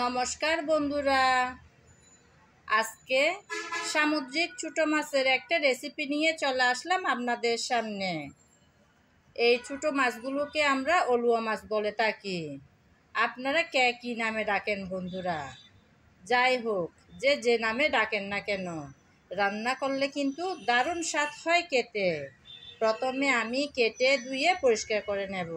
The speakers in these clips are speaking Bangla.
নমস্কার বন্ধুরা, আজকে সামুদ্রিক ছোট মাছের একটা রেসিপি নিয়ে চলে আসলাম আপনাদের সামনে। এই ছোট মাছগুলোকে আমরা অলুয়া মাছ বলে থাকি। আপনারা কে কী নামে ডাকেন বন্ধুরা? যাই হোক, যে নামে ডাকেন না কেন, রান্না করলে কিন্তু দারুণ স্বাদ হয় খেতে। প্রথমে আমি কেটে ধুয়ে পরিষ্কার করে নেব।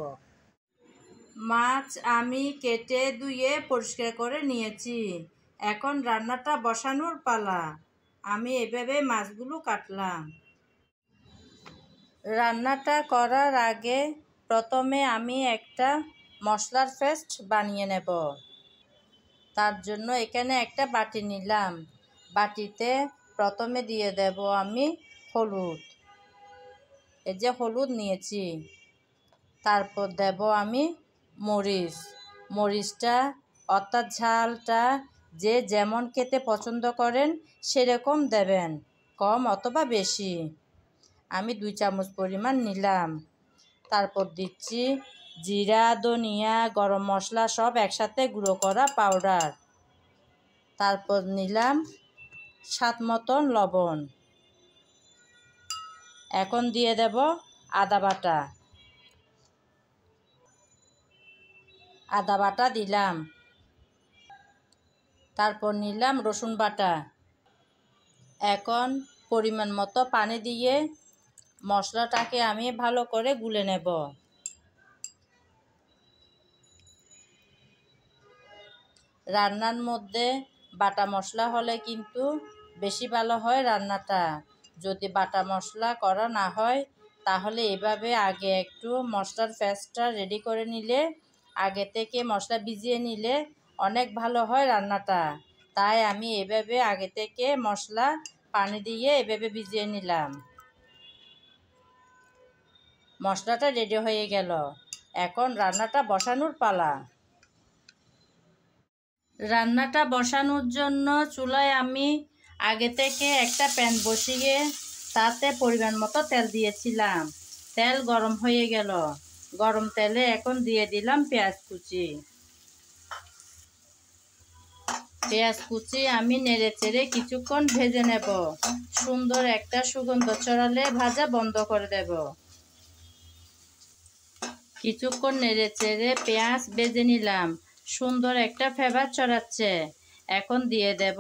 মাছ আমি কেটে ধুয়ে পরিষ্কার করে নিয়েছি। এখন রান্নাটা বসানোর পালা। আমি এভাবে মাছগুলো কাটলাম। রান্নাটা করার আগে প্রথমে আমি একটা মশলার পেস্ট বানিয়ে নেব। তার জন্য এখানে একটা বাটি নিলাম। বাটিতে প্রথমে দিয়ে দেব আমি হলুদ। এই যে হলুদ নিয়েছি। তারপর দেব আমি মরিচটা অর্থাৎ ঝালটা যে যেমন খেতে পছন্দ করেন সেরকম দেবেন, কম অথবা বেশি। আমি 2 চামচ পরিমাণ নিলাম। তারপর দিচ্ছি জিরা, ধনিয়া, গরম মশলা সব একসাথে গুঁড়ো করা পাউডার। তারপর নিলাম স্বাদ মতন লবণ। এখন দিয়ে দেব আদা বাটা দিলাম। তারপর নিলাম রসুন বাটা। এখন পরিমাণ মতো পানি দিয়ে মশলাটাকে আমি ভালো করে গুলে নেব। রান্নার মধ্যে বাটা মশলা হলে কিন্তু বেশি ভালো হয় রান্নাটা। যদি বাটা মশলা করা না হয় তাহলে এভাবে আগে একটু মশলার পেস্টটা রেডি করে নিলে, আগে থেকে মশলা ভিজিয়ে নিলে অনেক ভালো হয় রান্নাটা। তাই আমি এভাবে আগে থেকে মশলা পানি দিয়ে এভাবে ভিজিয়ে নিলাম। মশলাটা রেডি হয়ে গেল। এখন রান্নাটা বসানোর পালা। রান্নাটা বসানোর জন্য চুলায় আমি আগে থেকে একটা প্যান বসিয়ে তাতে পরিমাণ মতো তেল দিয়েছিলাম। তেল গরম হয়ে গেল। গরম তেলে এখন দিয়ে দিলাম পেঁয়াজ কুচি। আমি নেড়ে চেড়ে কিছুক্ষণ ভেজে নেব। সুন্দর একটা সুগন্ধ ছড়ালে ভাজা বন্ধ করে দেব। কিছুক্ষণ নেড়ে চেড়ে পেঁয়াজ ভেজে নিলাম। সুন্দর একটা ফ্লেভার ছড়াচ্ছে। এখন দিয়ে দেব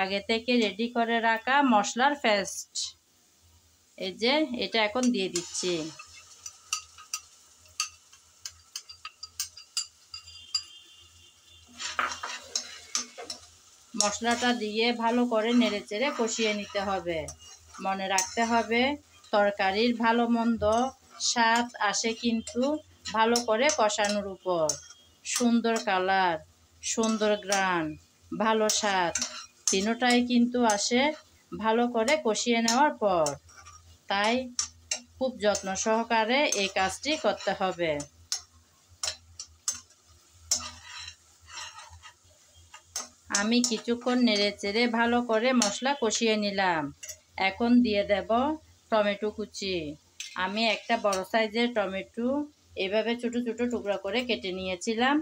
আগে থেকে রেডি করে রাখা মশলার পেস্ট। এই যে এটা এখন দিয়ে দিচ্ছি। মশলাটা দিয়ে ভালো করে নেড়েচেড়ে কষিয়ে নিতে হবে। মনে রাখতে হবে তরকারির ভালো মন্দ স্বাদ আসে কিন্তু ভালো করে কষানোর উপর। সুন্দর কালার, সুন্দর ঘ্রাণ, ভালো স্বাদ তিনটাই কিন্তু আসে ভালো করে কষিয়ে নেওয়ার পর। তাই খুব যত্ন সহকারে এই কাজটি করতে হবে। আমি কিছুক্ষণ নেড়েচেড়ে ভালো করে মশলা কষিয়ে নিলাম। এখন দিয়ে দেব টমেটো কুচি। আমি একটা বড় সাইজের টমেটো এভাবে ছোট ছোট টুকরা করে কেটে নিয়েছিলাম,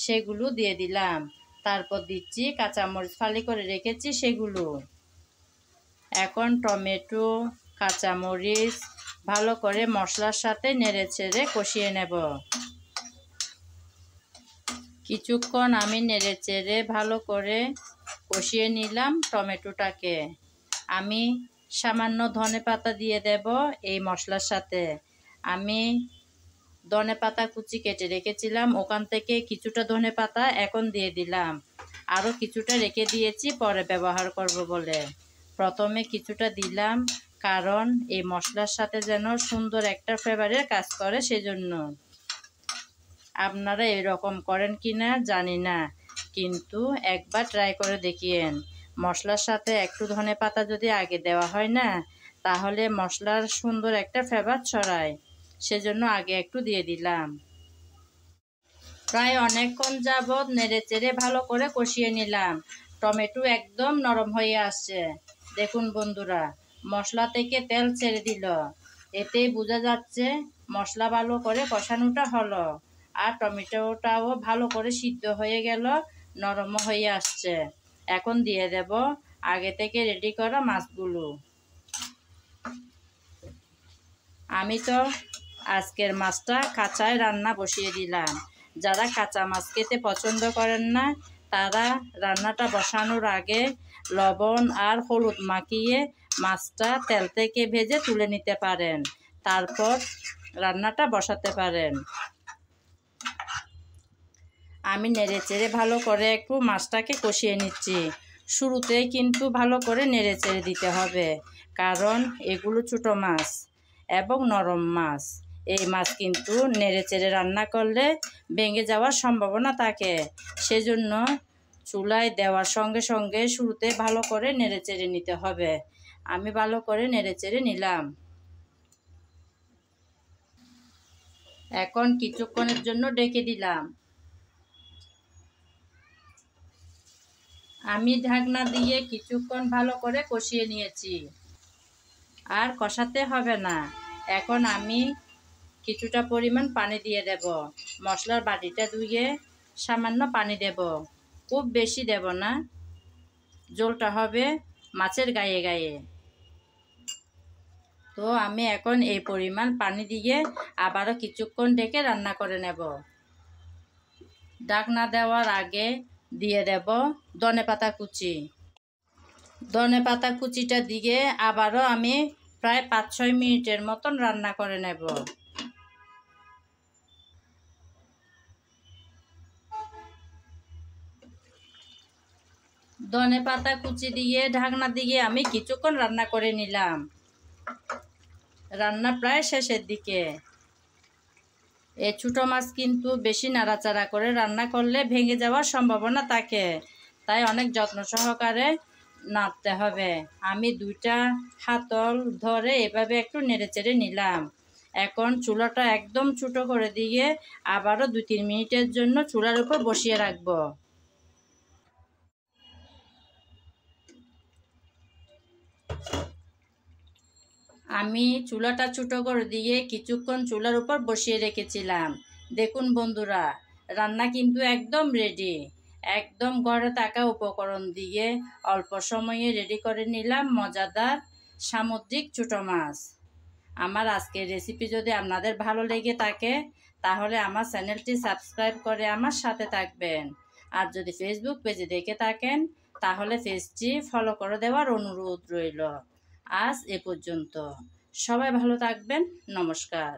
সেগুলো দিয়ে দিলাম। তারপর দিচ্ছি কাঁচামরিচ ফালি করে রেখেছি সেগুলো। এখন টমেটো, কাঁচামরিচ ভালো করে মশলার সাথে নেড়েচেড়ে কষিয়ে নেব। কিছুক্ষণ আমি নেড়েচেড়ে ভালো করে কষিয়ে নিলাম টমেটোটাকে। আমি সামান্য ধনেপাতা দিয়ে দেব এই মশলার সাথে। আমি ধনেপাতা কুচি কেটে রেখেছিলাম, ওখান থেকে কিছুটা ধনেপাতা এখন দিয়ে দিলাম। আরও কিছুটা রেখে দিয়েছি পরে ব্যবহার করব বলে। প্রথমে কিছুটা দিলাম কারণ এই মশলার সাথে যেন সুন্দর একটা ফ্লেভারের কাজ করে সেজন্য। আপনারা এরকম করেন কি না জানি না, কিন্তু একবার ট্রাই করে দেখিয়েন। মশলার সাথে একটু ধনেপাতা যদি আগে দেওয়া হয় না, তাহলে মশলার সুন্দর একটা ফ্লেভার ছড়ায়। সেজন্য আগে একটু দিয়ে দিলাম। প্রায় অনেকক্ষণ যাবৎ নেড়েচেড়ে ভালো করে কষিয়ে নিলাম। টমেটো একদম নরম হয়ে আসছে। দেখুন বন্ধুরা, মশলা থেকে তেল ছেড়ে দিল। এতেই বোঝা যাচ্ছে মশলা ভালো করে কষানোটা হলো। আর টমেটোটাও ভালো করে সিদ্ধ হয়ে গেল, নরম হয়ে আসছে। এখন দিয়ে দেব আগে থেকে রেডি করা মাছগুলো। আমি তো আজকের মাছটা কাঁচায় রান্না বসিয়ে দিলাম। যারা কাঁচা মাছ খেতে পছন্দ করেন না তারা রান্নাটা বসানোর আগে লবণ আর হলুদ মাখিয়ে মাছটা তেল থেকে ভেজে তুলে নিতে পারেন, তারপর রান্নাটা বসাতে পারেন। আমি নেড়েচেড়ে ভালো করে একটু মাছটাকে কষিয়ে নিচ্ছি। শুরুতেই কিন্তু ভালো করে নেড়েচেড়ে দিতে হবে, কারণ এগুলো ছোটো মাছ এবং নরম মাছ। এই মাছ কিন্তু নেড়েচেড়ে রান্না করলে ভেঙে যাওয়ার সম্ভাবনা থাকে। সেজন্য চুলায় দেওয়ার সঙ্গে সঙ্গে শুরুতে ভালো করে নেড়েচেড়ে নিতে হবে। আমি ভালো করে নেড়েচেড়ে নিলাম। এখন কিছুক্ষণের জন্য ঢেকে দিলাম। আমি ঢাকনা দিয়ে কিছুক্ষণ ভালো করে কষিয়ে নিয়েছি। আর কষাতে হবে না। এখন আমি কিছুটা পরিমাণ পানি দিয়ে দেব। মশলার বাটিটা ধুয়ে সামান্য পানি দেব, খুব বেশি দেব না। ঝোলটা হবে মাছের গায়ে গায়ে। তো আমি এখন এই পরিমাণ পানি দিয়ে আবারও কিছুক্ষণ ঢেকে রান্না করে নেব। ঢাকনা দেওয়ার আগে দিয়ে দেব ধনেপাতা কুচি। ধনেপাতা কুচিটা দিয়ে আবারও আমি প্রায় 5-6 মিনিটের মতন রান্না করে নেব। ধনেপাতা কুচি দিয়ে ঢাকনা দিয়ে আমি কিছুক্ষণ রান্না করে নিলাম। রান্না প্রায় শেষের দিকে। এই ছোটো মাছ কিন্তু বেশি নাড়াচাড়া করে রান্না করলে ভেঙে যাওয়ার সম্ভাবনা থাকে, তাই অনেক যত্ন সহকারে নাড়তে হবে। আমি 2টা হাতল ধরে এভাবে একটু নেড়েচেড়ে নিলাম। এখন চুলাটা একদম ছোটো করে দিয়ে আবারও 2-3 মিনিটের জন্য চুলার উপর বসিয়ে রাখবো। আমি চুলাটা ছোটো করে দিয়ে কিছুক্ষণ চুলার উপর বসিয়ে রেখেছিলাম। দেখুন বন্ধুরা, রান্না কিন্তু একদম রেডি। একদম ঘরে থাকা উপকরণ দিয়ে অল্প সময়ে রেডি করে নিলাম মজাদার সামুদ্রিক ছোটো মাছ। আমার আজকের রেসিপি যদি আপনাদের ভালো লেগে থাকে তাহলে আমার চ্যানেলটি সাবস্ক্রাইব করে আমার সাথে থাকবেন। আর যদি ফেসবুক পেজে দেখে থাকেন তাহলে পেজটি ফলো করে দেওয়ার অনুরোধ রইল। আজ এ পর্যন্ত। সবাই ভালো থাকবেন। নমস্কার।